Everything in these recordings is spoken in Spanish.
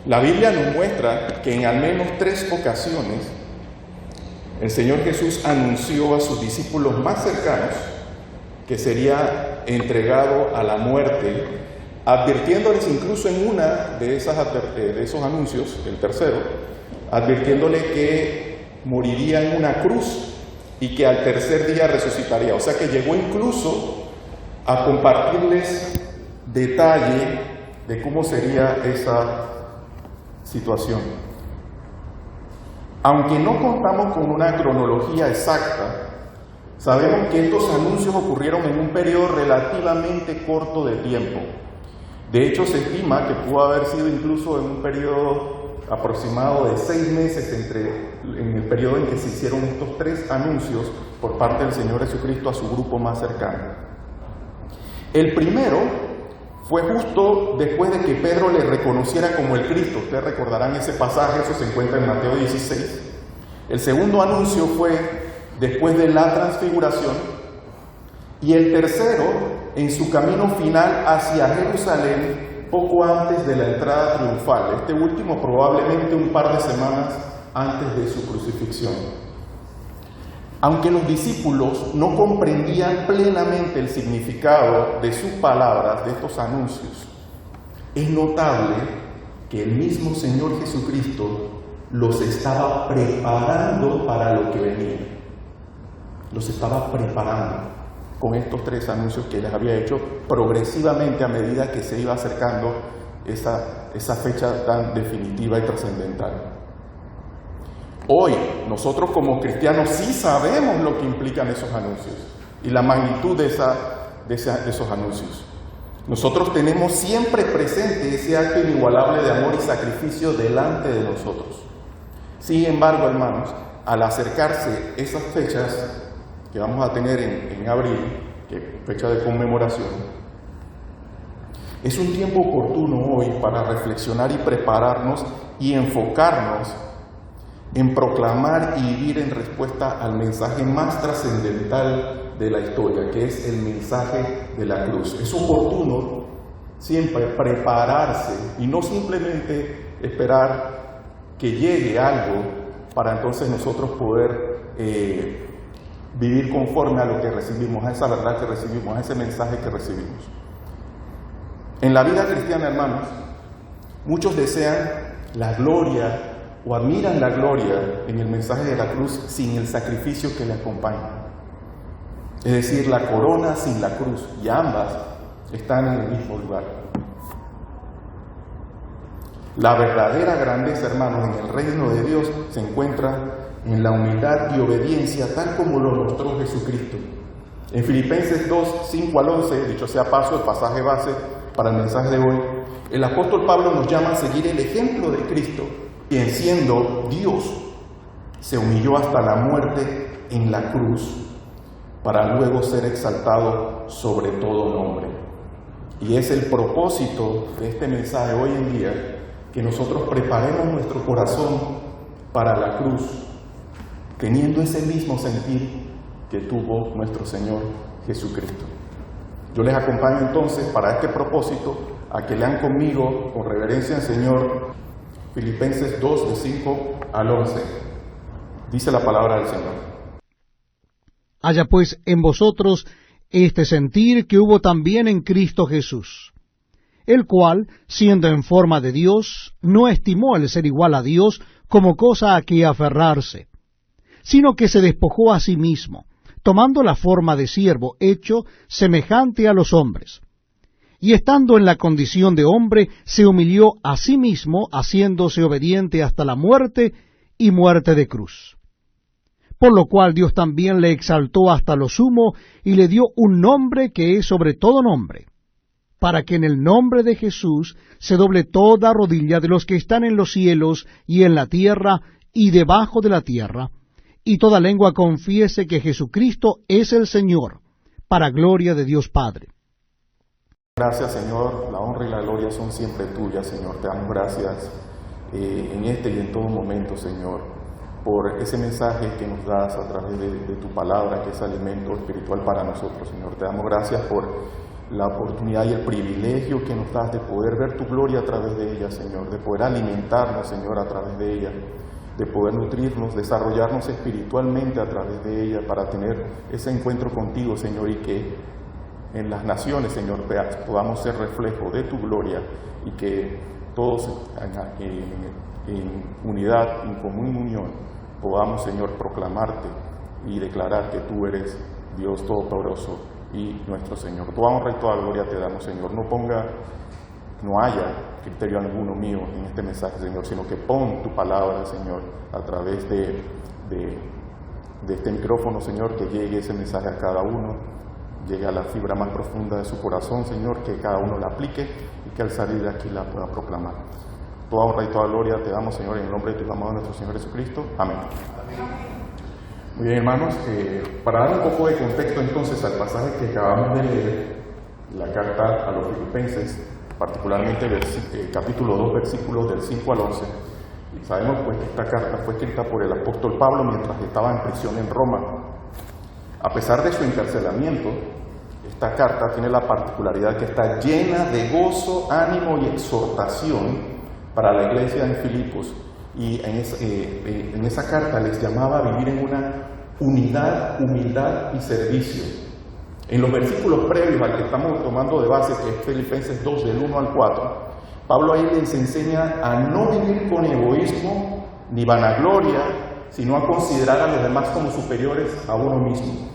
La Biblia nos muestra que en al menos 3 ocasiones el Señor Jesús anunció a sus discípulos más cercanos que sería entregado a la muerte, advirtiéndoles incluso en una de esos anuncios, el tercero, advirtiéndole que moriría en una cruz y que al tercer día resucitaría. O sea que llegó incluso a compartirles detalle de cómo sería esa situación. Aunque no contamos con una cronología exacta, sabemos que estos anuncios ocurrieron en un periodo relativamente corto de tiempo. De hecho, se estima que pudo haber sido incluso en un periodo aproximado de 6 meses en el periodo en que se hicieron estos 3 anuncios por parte del Señor Jesucristo a su grupo más cercano. El primero fue justo después de que Pedro le reconociera como el Cristo. Ustedes recordarán ese pasaje, eso se encuentra en Mateo 16. El segundo anuncio fue después de la transfiguración. Y el tercero, en su camino final hacia Jerusalén, poco antes de la entrada triunfal. Este último probablemente un par de semanas antes de su crucifixión. Aunque los discípulos no comprendían plenamente el significado de sus palabras, de estos anuncios, es notable que el mismo Señor Jesucristo los estaba preparando para lo que venía. Los estaba preparando con estos 3 anuncios que les había hecho progresivamente a medida que se iba acercando esa fecha tan definitiva y trascendental. Hoy, nosotros como cristianos sí sabemos lo que implican esos anuncios y la magnitud de esos anuncios. Nosotros tenemos siempre presente ese acto inigualable de amor y sacrificio delante de nosotros. Sin embargo, hermanos, al acercarse esas fechas que vamos a tener en abril, que es fecha de conmemoración, es un tiempo oportuno hoy para reflexionar y prepararnos y enfocarnos en proclamar y vivir en respuesta al mensaje más trascendental de la historia, que es el mensaje de la cruz. Es oportuno siempre prepararse y no simplemente esperar que llegue algo para entonces nosotros poder vivir conforme a lo que recibimos, a esa verdad que recibimos, a ese mensaje que recibimos. En la vida cristiana, hermanos, muchos desean la gloria o admiran la gloria en el mensaje de la cruz sin el sacrificio que le acompaña. Es decir, la corona sin la cruz, y ambas están en el mismo lugar. La verdadera grandeza, hermanos, en el reino de Dios se encuentra en la humildad y obediencia, tal como lo mostró Jesucristo. En Filipenses 2, 5 al 11, dicho sea paso, el pasaje base para el mensaje de hoy, el apóstol Pablo nos llama a seguir el ejemplo de Cristo, quien siendo Dios se humilló hasta la muerte en la cruz para luego ser exaltado sobre todo nombre. Y es el propósito de este mensaje hoy en día, que nosotros preparemos nuestro corazón para la cruz, teniendo ese mismo sentir que tuvo nuestro Señor Jesucristo. Yo les acompaño entonces para este propósito a que lean conmigo con reverencia al Señor Filipenses 2, de 5 al 11. Dice la palabra del Señor. Haya pues en vosotros este sentir que hubo también en Cristo Jesús, el cual, siendo en forma de Dios, no estimó el ser igual a Dios como cosa a que aferrarse, sino que se despojó a sí mismo, tomando la forma de siervo, hecho semejante a los hombres. Y estando en la condición de hombre, se humilló a sí mismo, haciéndose obediente hasta la muerte y muerte de cruz. Por lo cual Dios también le exaltó hasta lo sumo y le dio un nombre que es sobre todo nombre, para que en el nombre de Jesús se doble toda rodilla de los que están en los cielos y en la tierra y debajo de la tierra, y toda lengua confiese que Jesucristo es el Señor, para gloria de Dios Padre. Gracias, Señor, la honra y la gloria son siempre tuyas, Señor. Te damos gracias en este y en todo momento, Señor, por ese mensaje que nos das a través de tu palabra, que es alimento espiritual para nosotros, Señor. Te damos gracias por la oportunidad y el privilegio que nos das de poder ver tu gloria a través de ella, Señor, de poder alimentarnos, Señor, a través de ella, de poder nutrirnos, desarrollarnos espiritualmente a través de ella para tener ese encuentro contigo, Señor, y que en las naciones, Señor, podamos ser reflejo de tu gloria y que todos en unidad, en común unión, podamos, Señor, proclamarte y declarar que tú eres Dios Todopoderoso y nuestro Señor. Toda honra y toda gloria te damos, Señor. No haya criterio alguno mío en este mensaje, Señor, sino que pon tu palabra, Señor, a través de este micrófono, Señor, que llegue ese mensaje a cada uno, llegue a la fibra más profunda de su corazón, Señor, que cada uno la aplique y que al salir de aquí la pueda proclamar. Toda honra y toda gloria te damos, Señor, en el nombre de tu amado nuestro Señor Jesucristo. Amén. Muy bien, hermanos, para dar un poco de contexto entonces al pasaje que acabamos de leer, la carta a los Filipenses, particularmente capítulo 2, versículos del 5 al 11, y sabemos pues que esta carta fue escrita por el apóstol Pablo mientras estaba en prisión en Roma. A pesar de su encarcelamiento, esta carta tiene la particularidad que está llena de gozo, ánimo y exhortación para la iglesia en Filipos, y en esa carta les llamaba a vivir en una unidad, humildad y servicio. En los versículos previos al que estamos tomando de base, que es Filipenses 2, del 1 al 4, Pablo ahí les enseña a no vivir con egoísmo ni vanagloria, sino a considerar a los demás como superiores a uno mismo.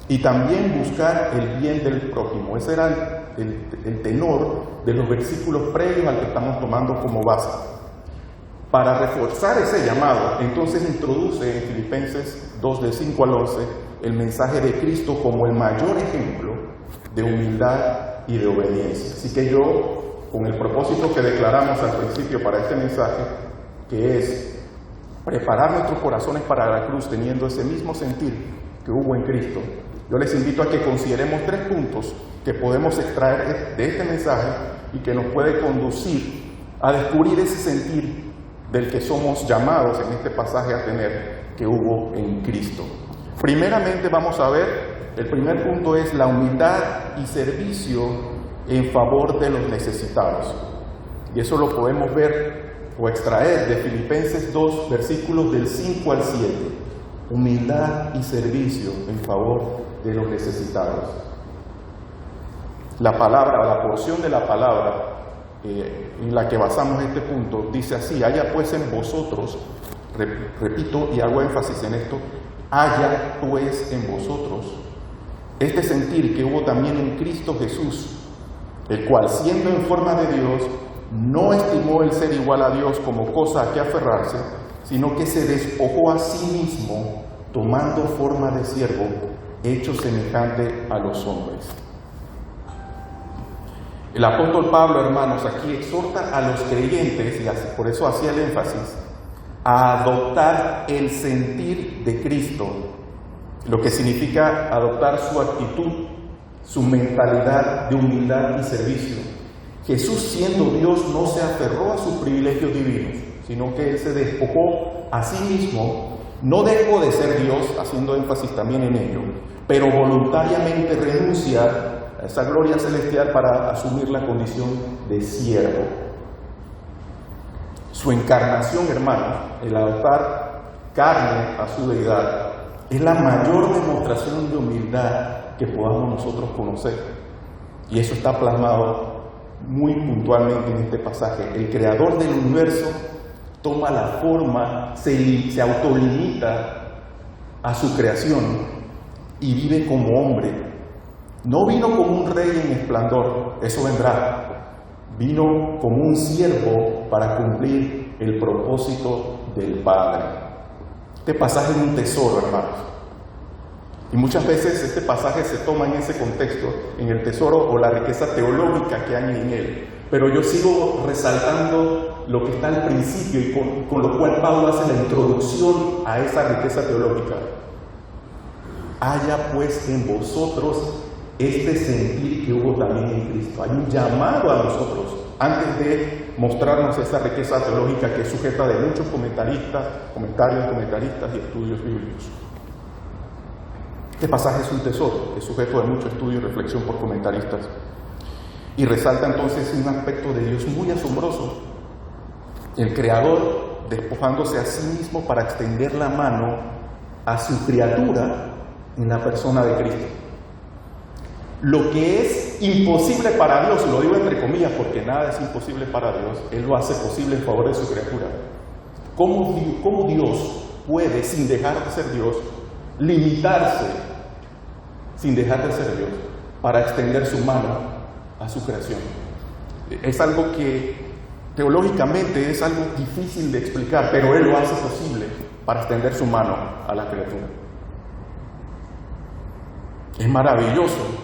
Y también buscar el bien del prójimo. Ese era el tenor de los versículos previos al que estamos tomando como base. Para reforzar ese llamado, entonces introduce en Filipenses 2, del 5 al 11, el mensaje de Cristo como el mayor ejemplo de humildad y de obediencia. Así que yo, con el propósito que declaramos al principio para este mensaje, que es preparar nuestros corazones para la cruz teniendo ese mismo sentir que hubo en Cristo, yo les invito a que consideremos 3 puntos que podemos extraer de este mensaje y que nos puede conducir a descubrir ese sentir del que somos llamados en este pasaje a tener que hubo en Cristo. Primeramente vamos a ver, el primer punto es la humildad y servicio en favor de los necesitados. Y eso lo podemos ver o extraer de Filipenses 2, versículos del 5 al 7. Humildad y servicio en favor de los necesitados. La palabra, la porción de la palabra en la que basamos este punto, dice así: haya pues en vosotros, repito y hago énfasis en esto, haya pues en vosotros este sentir que hubo también en Cristo Jesús, el cual siendo en forma de Dios, no estimó el ser igual a Dios como cosa a que aferrarse, sino que se despojó a sí mismo, tomando forma de siervo, hecho semejante a los hombres. El apóstol Pablo, hermanos, aquí exhorta a los creyentes, y por eso hacía el énfasis, a adoptar el sentir de Cristo, lo que significa adoptar su actitud, su mentalidad de humildad y servicio. Jesús, siendo Dios, no se aferró a sus privilegios divinos, sino que Él se despojó a sí mismo, no dejó de ser Dios, haciendo énfasis también en ello, pero voluntariamente renuncia a esa gloria celestial para asumir la condición de siervo. Su encarnación, hermanos, el adoptar carne a su deidad, es la mayor demostración de humildad que podamos nosotros conocer. Y eso está plasmado muy puntualmente en este pasaje. El creador del universo toma la forma, se autolimita a su creación y vive como hombre. No vino como un rey en esplendor, eso vendrá. Vino como un siervo para cumplir el propósito del Padre. Este pasaje es un tesoro, hermanos. Y muchas veces este pasaje se toma en ese contexto, en el tesoro o la riqueza teológica que hay en él. Pero yo sigo resaltando lo que está al principio y con lo cual Pablo hace la introducción a esa riqueza teológica. Haya pues en vosotros este sentir que hubo también en Cristo. Hay un llamado a nosotros, antes de mostrarnos esa riqueza teológica que es sujeta de muchos comentaristas y estudios bíblicos. Este pasaje es un tesoro, es sujeto de mucho estudio y reflexión por comentaristas. Y resalta entonces un aspecto de Dios muy asombroso. El Creador despojándose a sí mismo para extender la mano a su criatura en la persona de Cristo. Lo que es imposible para Dios, lo digo entre comillas porque nada es imposible para Dios, Él lo hace posible en favor de su criatura. ¿Cómo Dios puede, sin dejar de ser Dios, limitarse, sin dejar de ser Dios, para extender su mano a su creación? Es algo que teológicamente es algo difícil de explicar, pero Él lo hace posible para extender su mano a la criatura. Es maravilloso.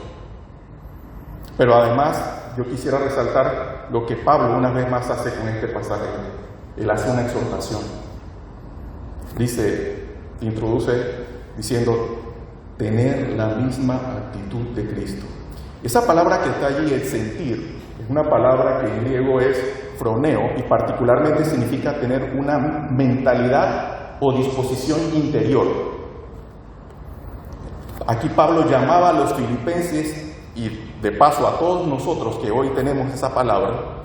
Pero además, yo quisiera resaltar lo que Pablo una vez más hace con este pasaje. Él hace una exhortación. Introduce diciendo, tener la misma actitud de Cristo. Esa palabra que está allí, el sentir, es una palabra que en griego es froneo y particularmente significa tener una mentalidad o disposición interior. Aquí Pablo llamaba a los filipenses y de paso a todos nosotros que hoy tenemos esa palabra,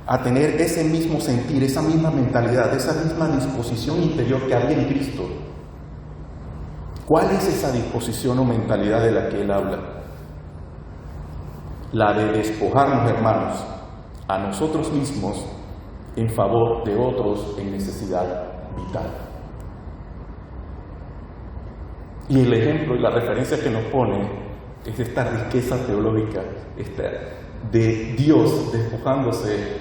a tener ese mismo sentir, esa misma mentalidad, esa misma disposición interior que había en Cristo. ¿Cuál es esa disposición o mentalidad de la que él habla? La de despojarnos, hermanos, a nosotros mismos en favor de otros en necesidad vital. Y el ejemplo y la referencia que nos pone es esta riqueza teológica, de Dios despojándose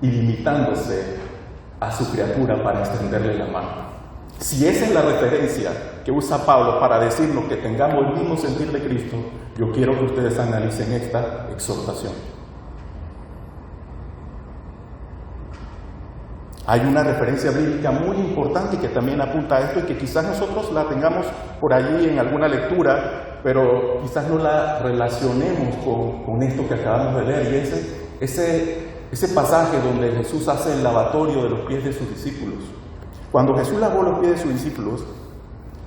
y limitándose a su criatura para extenderle la mano. Si esa es la referencia que usa Pablo para decirnos que tengamos el mismo sentir de Cristo, yo quiero que ustedes analicen esta exhortación. Hay una referencia bíblica muy importante que también apunta a esto y que quizás nosotros la tengamos por allí en alguna lectura, pero quizás no la relacionemos con esto que acabamos de leer, y ese pasaje donde Jesús hace el lavatorio de los pies de sus discípulos. Cuando Jesús lavó los pies de sus discípulos,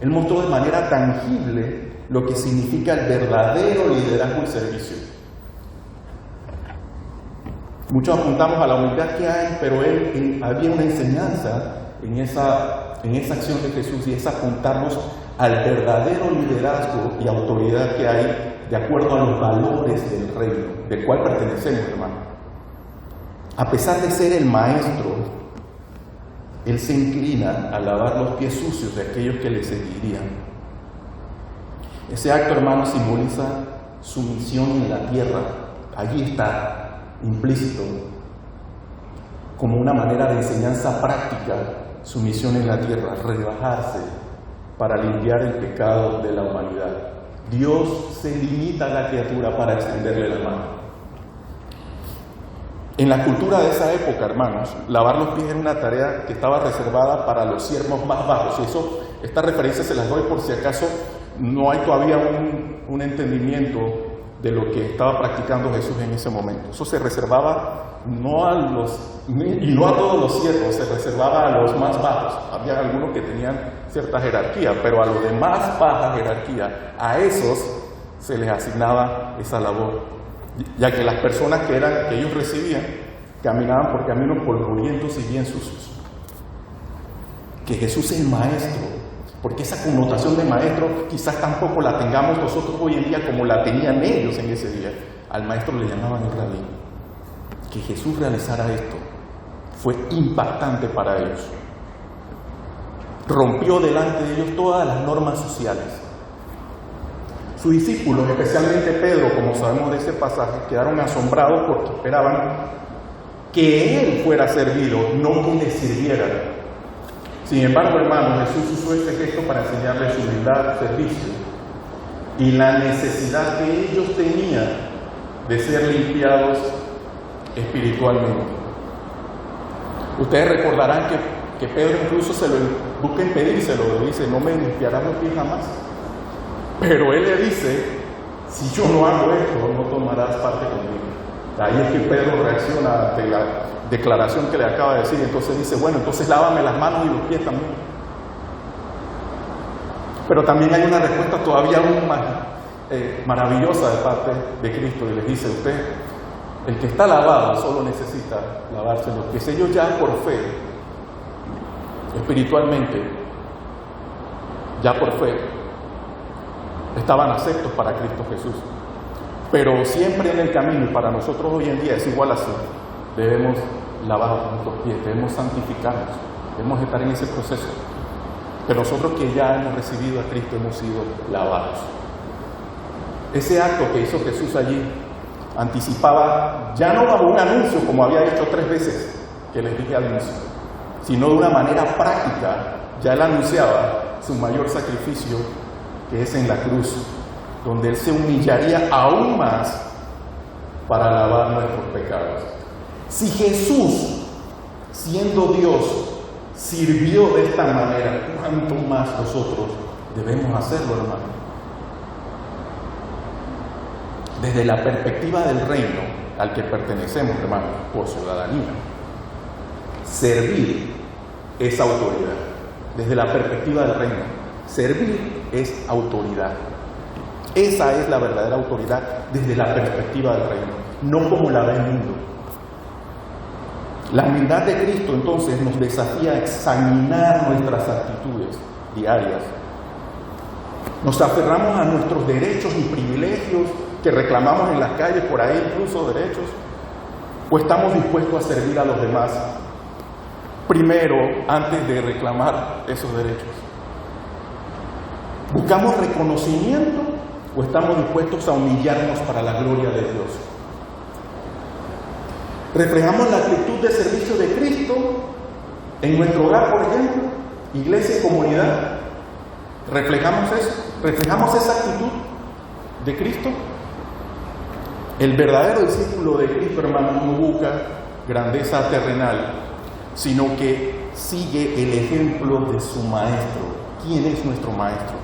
Él mostró de manera tangible lo que significa el verdadero liderazgo y servicio. Muchos apuntamos a la humildad que hay, pero había una enseñanza en esa acción de Jesús, y es apuntarnos al verdadero liderazgo y autoridad que hay de acuerdo a los valores del reino, del cual pertenecemos, hermano. A pesar de ser el maestro, Él se inclina a lavar los pies sucios de aquellos que le seguirían. Ese acto, hermano, simboliza su misión en la tierra. Allí está implícito, como una manera de enseñanza práctica, su misión en la tierra, rebajarse para limpiar el pecado de la humanidad. Dios se limita a la criatura para extenderle la mano. En la cultura de esa época, hermanos, lavar los pies era una tarea que estaba reservada para los siervos más bajos. Y esta referencia se las doy por si acaso no hay todavía un entendimiento de lo que estaba practicando Jesús en ese momento. Eso se reservaba no a todos los siervos, se reservaba a los más bajos. Había algunos que tenían cierta jerarquía, pero a los de más baja jerarquía, a esos se les asignaba esa labor, ya que las personas que ellos recibían caminaban por caminos polvorientos y bien sucios. Que Jesús es el maestro, porque esa connotación de maestro quizás tampoco la tengamos nosotros hoy en día como la tenían ellos en ese día. Al maestro le llamaban el rabí. Que Jesús realizara esto fue impactante para ellos. Rompió delante de ellos todas las normas sociales. Sus discípulos, especialmente Pedro, como sabemos de ese pasaje, quedaron asombrados porque esperaban que Él fuera servido, no que le sirvieran. Sin embargo, hermanos, Jesús usó este gesto para enseñarles su humildad, servicio y la necesidad que ellos tenían de ser limpiados espiritualmente. Ustedes recordarán que Pedro incluso se lo busca impedírselo, le dice, no me limpiarás los pies jamás. Pero él le dice, si yo no hago esto, no tomarás parte conmigo. Ahí es que Pedro reacciona ante la declaración que le acaba de decir, entonces dice, bueno, entonces lávame las manos y los pies también. Pero también hay una respuesta todavía aún más maravillosa de parte de Cristo, y les dice: usted, el que está lavado solo necesita lavarse los pies. Ellos ya por fe, espiritualmente, ya por fe, estaban aceptos para Cristo Jesús. Pero siempre en el camino, y para nosotros hoy en día es igual así, debemos lavar nuestros pies, debemos santificarnos, debemos estar en ese proceso. Pero nosotros que ya hemos recibido a Cristo hemos sido lavados. Ese acto que hizo Jesús allí anticipaba ya no bajo un anuncio como había hecho 3 veces que les dije al inicio, sino de una manera práctica. Ya él anunciaba su mayor sacrificio, que es en la cruz, donde él se humillaría aún más para lavar nuestros pecados. Si Jesús, siendo Dios, sirvió de esta manera, ¿cuánto más nosotros debemos hacerlo, hermano? Desde la perspectiva del reino al que pertenecemos, hermano, por ciudadanía, servir es autoridad. Desde la perspectiva del reino, servir es autoridad. Esa es la verdadera autoridad desde la perspectiva del reino, no como la ve el mundo. La humildad de Cristo entonces nos desafía a examinar nuestras actitudes diarias. Nos aferramos a nuestros derechos y privilegios que reclamamos en las calles, por ahí incluso derechos, o estamos dispuestos a servir a los demás primero antes de reclamar esos derechos. ¿Buscamos reconocimiento o estamos dispuestos a humillarnos para la gloria de Dios? ¿Reflejamos la actitud de servicio de Cristo en nuestro hogar, por ejemplo, iglesia y comunidad? ¿Reflejamos eso? ¿Reflejamos esa actitud de Cristo? El verdadero discípulo de Cristo, hermano, no busca grandeza terrenal, sino que sigue el ejemplo de su Maestro. ¿Quién es nuestro Maestro?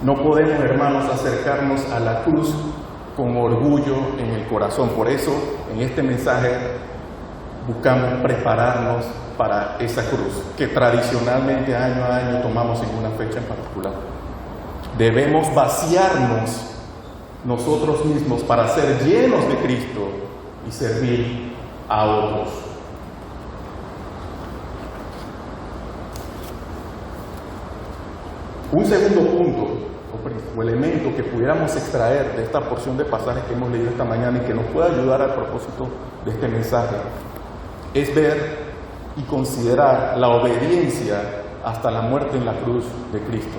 No podemos, hermanos, acercarnos a la cruz con orgullo en el corazón. Por eso, en este mensaje, buscamos prepararnos para esa cruz, que tradicionalmente año a año tomamos en una fecha en particular. Debemos vaciarnos nosotros mismos para ser llenos de Cristo y servir a otros. Un segundo punto o elemento que pudiéramos extraer de esta porción de pasajes que hemos leído esta mañana y que nos pueda ayudar al propósito de este mensaje es ver y considerar la obediencia hasta la muerte en la cruz de Cristo.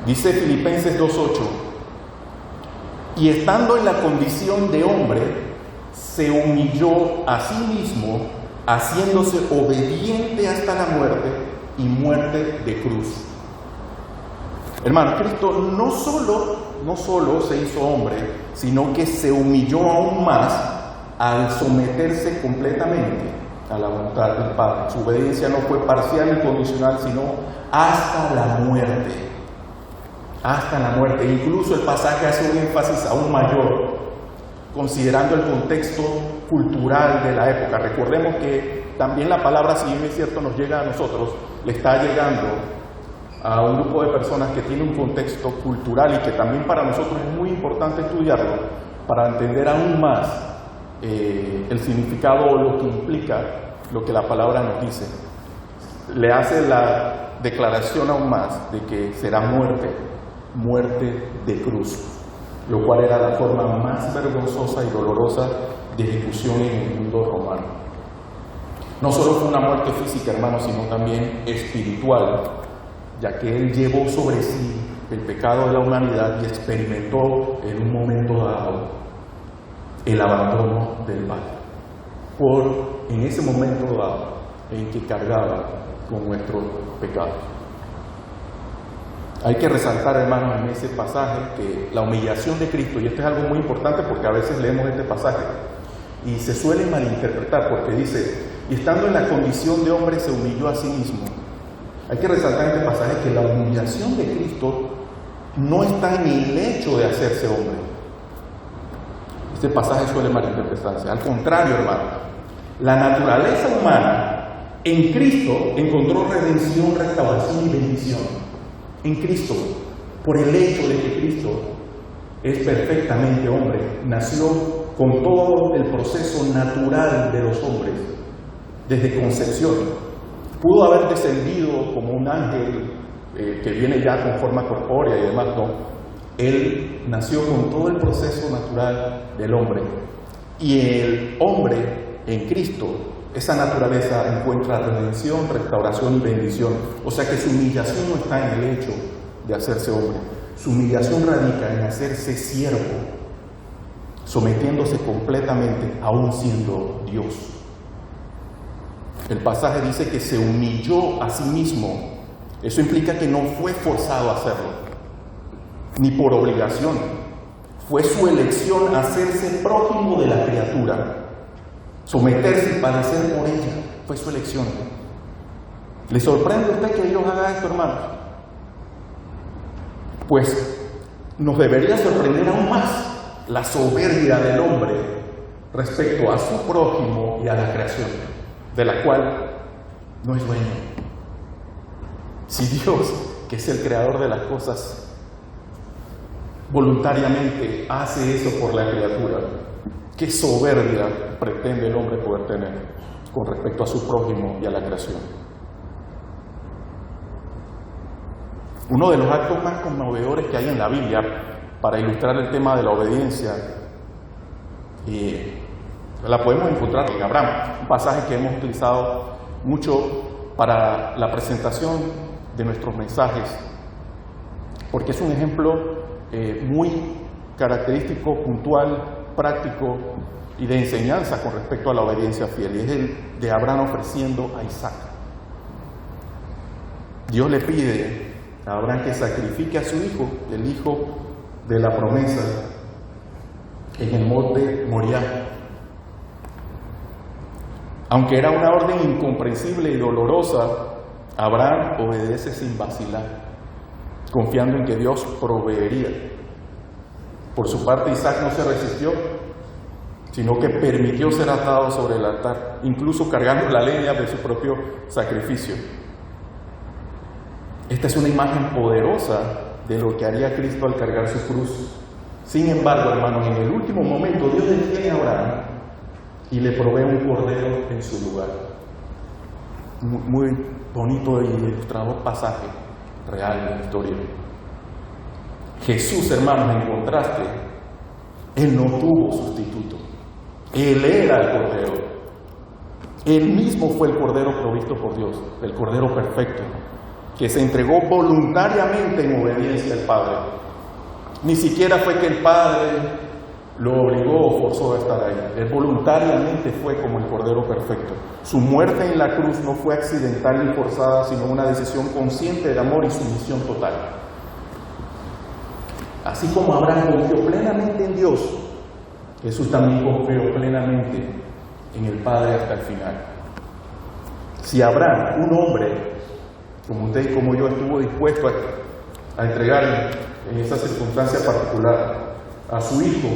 Dice Filipenses 2:8: y estando en la condición de hombre, se humilló a sí mismo, haciéndose obediente hasta la muerte y muerte de cruz. Hermano, Cristo no solo se hizo hombre, sino que se humilló aún más al someterse completamente a la voluntad del Padre. Su obediencia no fue parcial y condicional, sino hasta la muerte. Hasta la muerte. Incluso el pasaje hace un énfasis aún mayor, considerando el contexto cultural de la época. Recordemos que también la palabra, si bien es cierto, nos llega a nosotros, le está llegando a un grupo de personas que tiene un contexto cultural y que también para nosotros es muy importante estudiarlo para entender aún más el significado o lo que implica lo que la palabra nos dice. Le hace la declaración aún más de que será muerte de cruz, lo cual era la forma más vergonzosa y dolorosa de ejecución en el mundo romano. No solo fue una muerte física, hermanos, sino también espiritual, ya que él llevó sobre sí el pecado de la humanidad y experimentó en un momento dado el abandono del Padre, en ese momento dado en que cargaba con nuestros pecados. Hay que resaltar, hermanos, en ese pasaje que la humillación de Cristo, y esto es algo muy importante porque a veces leemos este pasaje y se suele malinterpretar porque dice: y estando en la condición de hombre se humilló a sí mismo. Hay que resaltar en este pasaje que la humillación de Cristo no está en el hecho de hacerse hombre. Este pasaje suele malinterpretarse. Al contrario, hermano, la naturaleza humana en Cristo encontró redención, restauración y bendición. En Cristo, por el hecho de que Cristo es perfectamente hombre, nació con todo el proceso natural de los hombres, desde concepción. Pudo haber descendido como un ángel que viene ya con forma corpórea y demás, no. Él nació con todo el proceso natural del hombre. Y el hombre en Cristo, esa naturaleza encuentra redención, restauración y bendición. O sea que su humillación no está en el hecho de hacerse hombre. Su humillación radica en hacerse siervo, sometiéndose completamente, aún siendo Dios. El pasaje dice que se humilló a sí mismo. Eso implica que no fue forzado a hacerlo, ni por obligación. Fue su elección hacerse prójimo de la criatura, someterse y padecer por ella. Fue su elección. ¿Le sorprende a usted que Dios haga esto, hermanos? Pues nos debería sorprender aún más la soberbia del hombre respecto a su prójimo y a la creación, de la cual no es dueño. Si Dios, que es el creador de las cosas, voluntariamente hace eso por la criatura, ¿qué soberbia pretende el hombre poder tener con respecto a su prójimo y a la creación? Uno de los actos más conmovedores que hay en la Biblia para ilustrar el tema de la obediencia, la podemos encontrar en Abraham, un pasaje que hemos utilizado mucho para la presentación de nuestros mensajes, porque es un ejemplo muy característico, puntual, práctico y de enseñanza con respecto a la obediencia fiel, y es el de Abraham ofreciendo a Isaac. Dios le pide a Abraham que sacrifique a su hijo, el hijo de la promesa, en el monte Moriah. Aunque era una orden incomprensible y dolorosa, Abraham obedece sin vacilar, confiando en que Dios proveería. Por su parte, Isaac no se resistió, sino que permitió ser atado sobre el altar, incluso cargando la leña de su propio sacrificio. Esta es una imagen poderosa de lo que haría Cristo al cargar su cruz. Sin embargo, hermanos, en el último momento Dios detiene a Abraham y le provee un cordero en su lugar. Muy bonito y ilustrador pasaje real de la historia. Jesús, hermanos, en contraste, Él no tuvo sustituto. Él era el cordero. Él mismo fue el cordero provisto por Dios, el cordero perfecto, que se entregó voluntariamente en obediencia al Padre. Ni siquiera fue que el Padre lo obligó o forzó a estar ahí. Él voluntariamente fue como el Cordero perfecto. Su muerte en la cruz no fue accidental ni forzada, sino una decisión consciente de amor y sumisión total. Así como Abraham confió plenamente en Dios, Jesús también confió plenamente en el Padre hasta el final. Si Abraham, un hombre como usted y como yo, estuvo dispuesto a entregar en esa circunstancia particular a su hijo,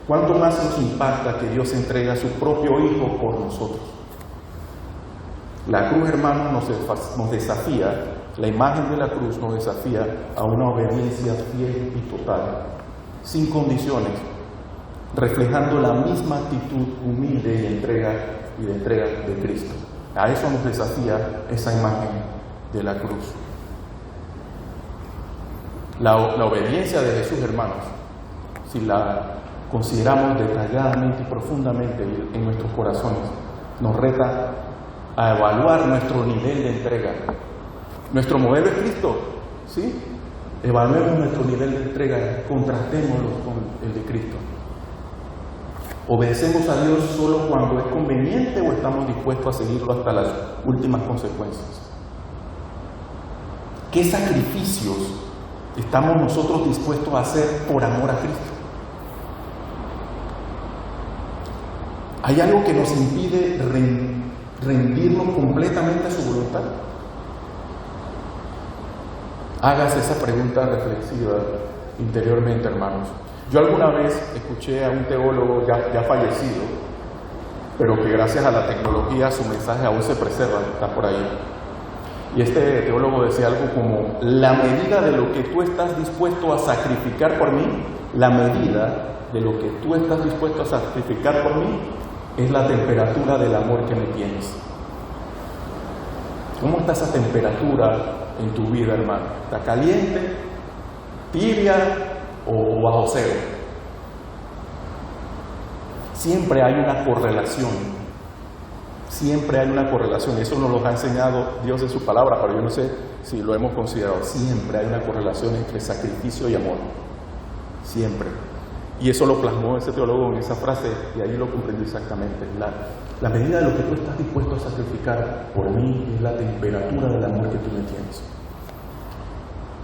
¿cuánto más nos impacta que Dios entrega a su propio hijo por nosotros? La cruz, hermanos, nos desafía, la imagen de la cruz nos desafía a una obediencia fiel y total, sin condiciones, reflejando la misma actitud humilde y de entrega de Cristo. A eso nos desafía esa imagen de la cruz. La obediencia de Jesús, hermanos, si la consideramos detalladamente y profundamente en nuestros corazones, nos reta a evaluar nuestro nivel de entrega. Nuestro modelo es Cristo, ¿sí? Evaluemos nuestro nivel de entrega, contrastémoslo con el de Cristo. ¿Obedecemos a Dios solo cuando es conveniente o estamos dispuestos a seguirlo hasta las últimas consecuencias? ¿Qué sacrificios estamos nosotros dispuestos a hacer por amor a Cristo? ¿Hay algo que nos impide rendirnos completamente a su voluntad? Hágase esa pregunta reflexiva interiormente, hermanos. Yo alguna vez escuché a un teólogo ya fallecido, pero que gracias a la tecnología su mensaje aún se preserva, está por ahí. Y este teólogo decía algo como: la medida de lo que tú estás dispuesto a sacrificar por mí, la medida de lo que tú estás dispuesto a sacrificar por mí, es la temperatura del amor que me tienes. ¿Cómo está esa temperatura en tu vida, hermano? ¿Está caliente, tibia o bajo cero? Siempre hay una correlación. Siempre hay una correlación. Eso nos lo ha enseñado Dios en su palabra, pero yo no sé si lo hemos considerado. Siempre hay una correlación entre sacrificio y amor. Siempre. Y eso lo plasmó ese teólogo en esa frase, y ahí lo comprendí exactamente. La medida de lo que tú estás dispuesto a sacrificar por mí es la temperatura del amor que tú me tienes.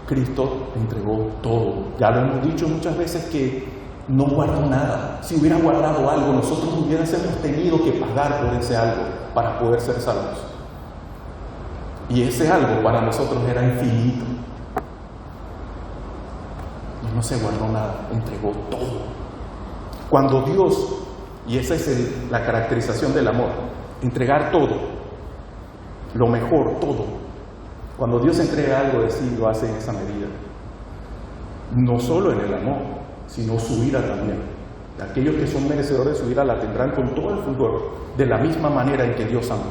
Cristo entregó todo. Ya lo hemos dicho muchas veces que no guardó nada. Si hubiera guardado algo, nosotros hubiésemos tenido que pagar por ese algo para poder ser salvos. Y ese algo para nosotros era infinito. Y no se guardó nada, entregó todo. Cuando Dios, y esa es la caracterización del amor, entregar todo, lo mejor, todo. Cuando Dios entrega algo de sí, lo hace en esa medida. No solo en el amor, sino su ira también. Aquellos que son merecedores de su ira la tendrán con todo el fulgor, de la misma manera en que Dios ama.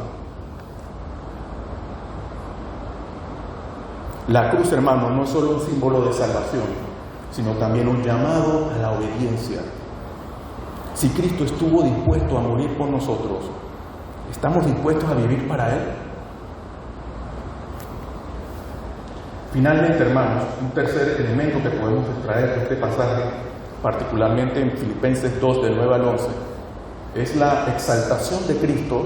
La cruz, hermano, no es solo un símbolo de salvación, sino también un llamado a la obediencia. Si Cristo estuvo dispuesto a morir por nosotros, ¿estamos dispuestos a vivir para Él? Finalmente, hermanos, un tercer elemento que podemos extraer de este pasaje, particularmente en Filipenses 2, del 9 al 11, es la exaltación de Cristo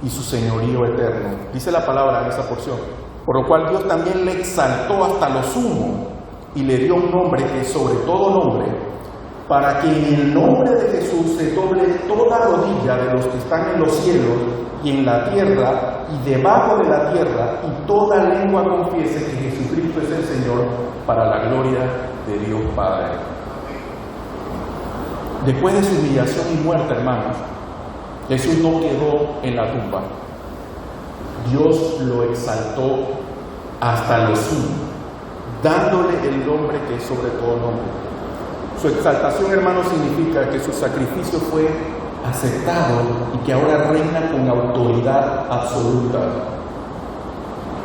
y su señorío eterno. Dice la palabra en esa porción: por lo cual Dios también le exaltó hasta lo sumo y le dio un nombre que es sobre todo nombre, para que en el nombre de Jesús se doble toda rodilla de los que están en los cielos y en la tierra y debajo de la tierra, y toda lengua confiese que Jesucristo es el Señor, para la gloria de Dios Padre. Después de su humillación y muerte, hermanos, Jesús no quedó en la tumba. Dios lo exaltó hasta lo sumo, dándole el nombre que es sobre todo nombre. Su exaltación, hermanos, significa que su sacrificio fue aceptado y que ahora reina con autoridad absoluta.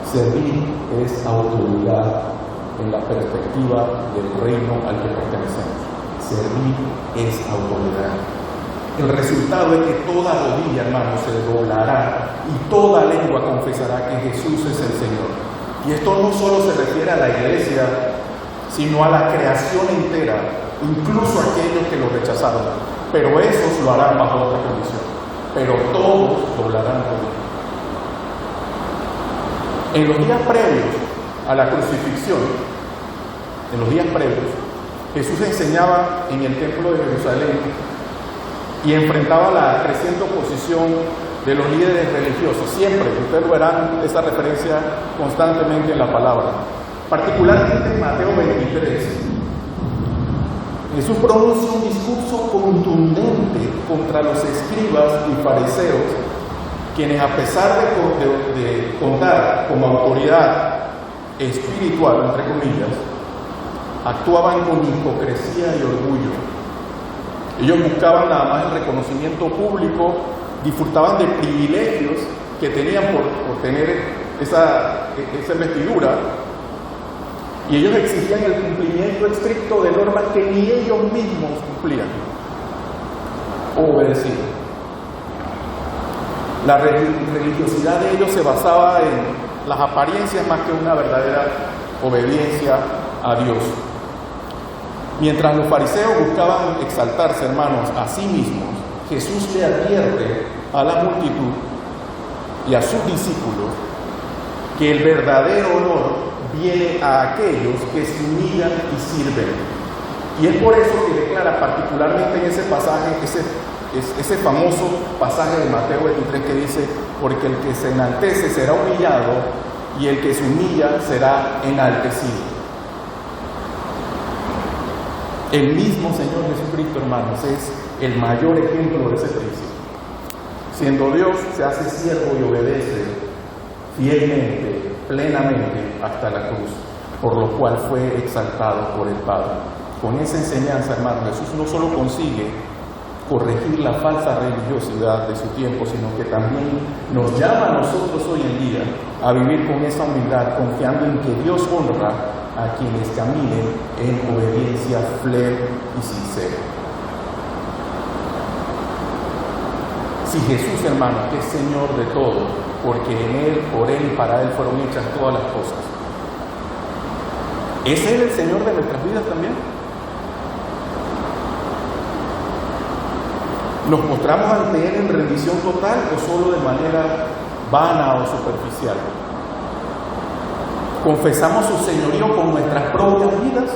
Servir es autoridad en la perspectiva del reino al que pertenecemos. Servir es autoridad. El resultado es que toda rodilla, hermanos, se doblará y toda lengua confesará que Jesús es el Señor. Y esto no solo se refiere a la iglesia, sino a la creación entera, incluso aquellos que lo rechazaron. Pero esos lo harán bajo otra condición. Pero todos doblarán rodilla. En los días previos a la crucifixión, Jesús enseñaba en el templo de Jerusalén y enfrentaba la creciente oposición de los líderes religiosos. Siempre, ustedes verán esa referencia constantemente en la palabra. Particularmente en Mateo 23, Jesús pronuncia un discurso contundente contra los escribas y fariseos, quienes, a pesar de contar como autoridad espiritual, entre comillas, actuaban con hipocresía y orgullo. Ellos buscaban nada más el reconocimiento público, disfrutaban de privilegios que tenían por tener esa investidura, y ellos exigían el cumplimiento estricto de normas que ni ellos mismos cumplían o obedecían. La religiosidad de ellos se basaba en las apariencias más que una verdadera obediencia a Dios. Mientras los fariseos buscaban exaltarse, hermanos, a sí mismos, Jesús le advierte a la multitud y a sus discípulos que el verdadero honor viene a aquellos que se humillan y sirven. Y es por eso que declara particularmente en ese pasaje, ese famoso pasaje de Mateo 23 que dice: porque el que se enaltece será humillado y el que se humilla será enaltecido. El mismo Señor Jesucristo, hermanos, es el mayor ejemplo de ese principio. Siendo Dios, se hace siervo y obedece fielmente plenamente hasta la cruz, por lo cual fue exaltado por el Padre. Con esa enseñanza, hermano, Jesús no solo consigue corregir la falsa religiosidad de su tiempo, sino que también nos llama a nosotros hoy en día a vivir con esa humildad, confiando en que Dios honra a quienes caminen en obediencia fiel y sincera. Si Jesús, hermano, que es Señor de todo, porque en Él, por Él y para Él fueron hechas todas las cosas, ¿es Él el Señor de nuestras vidas también? ¿Nos mostramos ante Él en rendición total o solo de manera vana o superficial? ¿Confesamos su señorío con nuestras propias vidas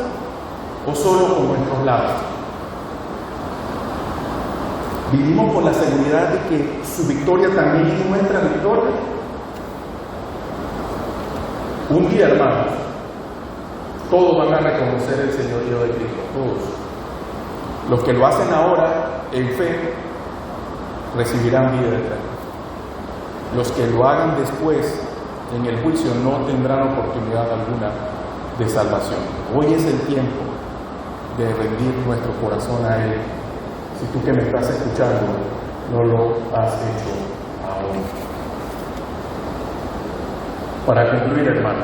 o solo con nuestros labios? ¿Vivimos con la seguridad de que su victoria también es nuestra victoria? Un día, hermanos, todos van a reconocer el señorío de Cristo, todos. Los que lo hacen ahora en fe recibirán vida eterna. Los que lo hagan después en el juicio no tendrán oportunidad alguna de salvación. Hoy es el tiempo de rendir nuestro corazón a Él. Si tú que me estás escuchando no lo has hecho aún. Para concluir, hermano,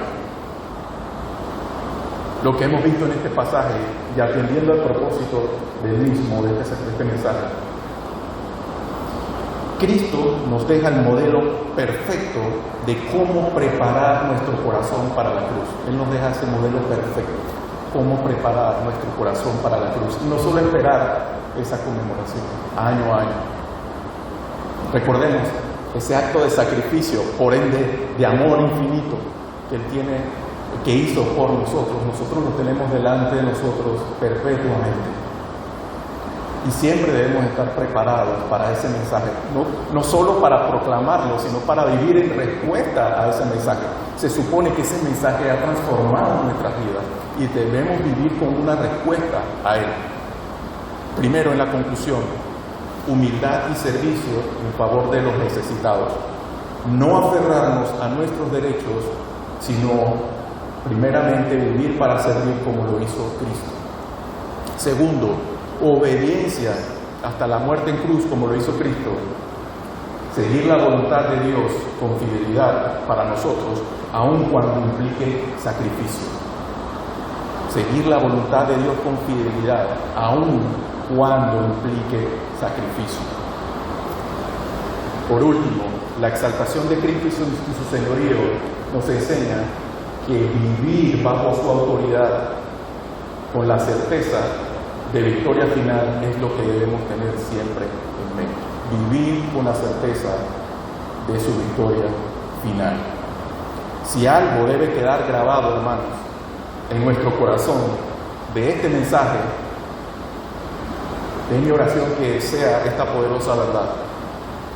lo que hemos visto en este pasaje, y atendiendo al propósito del mismo, de este mensaje, Cristo nos deja el modelo perfecto de cómo preparar nuestro corazón para la cruz. Él nos deja ese modelo perfecto, cómo preparar nuestro corazón para la cruz. Y no solo esperar esa conmemoración año a año. Recordemos ese acto de sacrificio, por ende de amor infinito que Él tiene, que hizo por nosotros. Nosotros lo tenemos delante de nosotros perpetuamente. Y siempre debemos estar preparados para ese mensaje, no solo para proclamarlo, sino para vivir en respuesta a ese mensaje. Se supone que ese mensaje ha transformado nuestras vidas y debemos vivir con una respuesta a él. Primero, en la conclusión, humildad y servicio en favor de los necesitados. No aferrarnos a nuestros derechos, sino primeramente vivir para servir como lo hizo Cristo. Segundo, obediencia hasta la muerte en cruz como lo hizo Cristo. Seguir la voluntad de Dios con fidelidad para nosotros, aun cuando implique sacrificio. Seguir la voluntad de Dios con fidelidad, aun cuando implique sacrificio. Por último, la exaltación de Cristo y su señorío nos enseña que vivir bajo su autoridad con la certeza de victoria final es lo que debemos tener siempre en mente. Vivir con la certeza de su victoria final. Si algo debe quedar grabado, hermanos, en nuestro corazón de este mensaje, es mi oración que sea esta poderosa verdad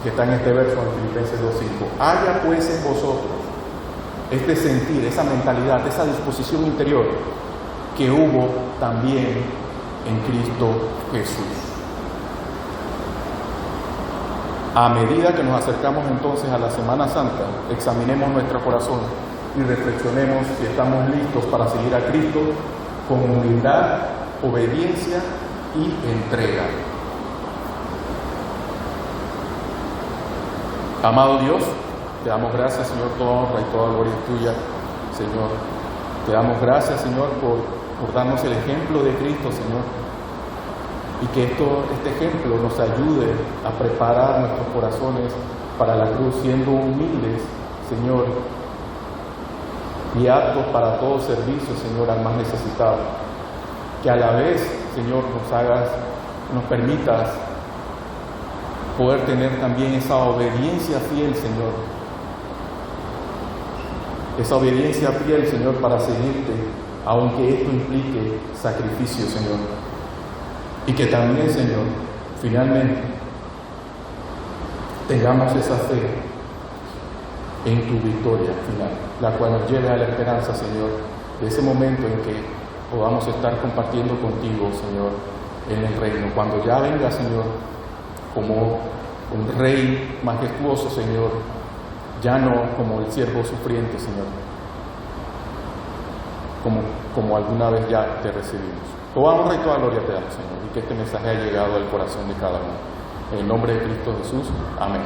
que está en este verso en Filipenses 2:5. Haya pues en vosotros este sentir, esa mentalidad, esa disposición interior que hubo también en Cristo Jesús. A medida que nos acercamos entonces a la Semana Santa, examinemos nuestro corazón y reflexionemos si estamos listos para seguir a Cristo con humildad, obediencia y entrega. Amado Dios, te damos gracias, Señor, toda honra y toda gloria es tuya, Señor. Te damos gracias, Señor, por darnos el ejemplo de Cristo, Señor, y que este ejemplo nos ayude a preparar nuestros corazones para la cruz, siendo humildes, Señor, y aptos para todo servicio, Señor, al más necesitado. Que a la vez, Señor, nos permitas poder tener también esa obediencia fiel, Señor. Esa obediencia fiel, Señor, para seguirte, aunque esto implique sacrificio, Señor. Y que también, Señor, finalmente tengamos esa fe en tu victoria final, la cual nos lleve a la esperanza, Señor, de ese momento en que podamos estar compartiendo contigo, Señor, en el reino. Cuando ya venga, Señor, como un rey majestuoso, Señor, ya no como el siervo sufriente, Señor, como alguna vez ya te recibimos. Toda honra y toda gloria te damos, Señor, y que este mensaje haya llegado al corazón de cada uno. En el nombre de Cristo Jesús, amén.